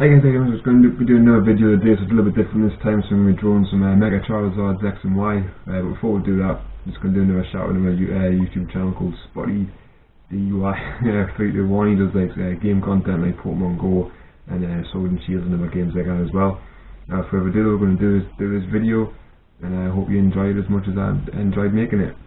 Hi guys, I'm just going to be doing another video today, so it's a little bit different this time, so I'm going to be drawing some Mega Charizards X and Y. But before we do that, I'm just going to do another shout out on my YouTube channel called Spotty DUI 321. He does like game content like Pokemon Go and Sword and Shield and other games like that as well. Without further ado, we're going to do this video, and I hope you enjoy it as much as I enjoyed making it.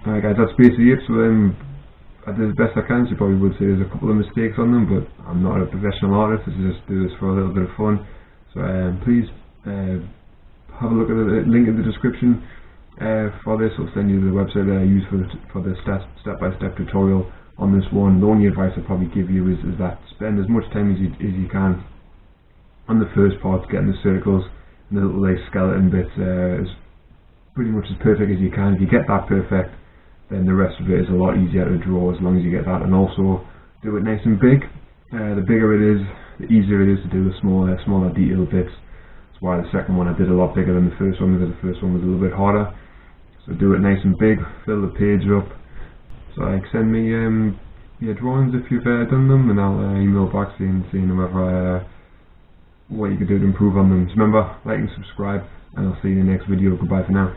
Alright guys, that's basically it. So I did as best I can. So you probably would say there's a couple of mistakes on them, but I'm not a professional artist. I just do this for a little bit of fun. So please have a look at the link in the description for this. I'll send you the website that I use for the step-by-step tutorial on this one. The only advice I'll probably give you is that spend as much time as you can on the first part, getting the circles and the little like skeleton bits as pretty much as perfect as you can. If you get that perfect, then the rest of it is a lot easier to draw as long as you get that. And also do it nice and big. The bigger it is, the easier it is to do the smaller detailed bits. That's why the second one I did a lot bigger than the first one, because the first one was a little bit harder. So do it nice and big, fill the page up. So send me your drawings if you've done them, and I'll email back seeing whether what you could do to improve on them. So remember, like and subscribe, and I'll see you in the next video. Goodbye for now.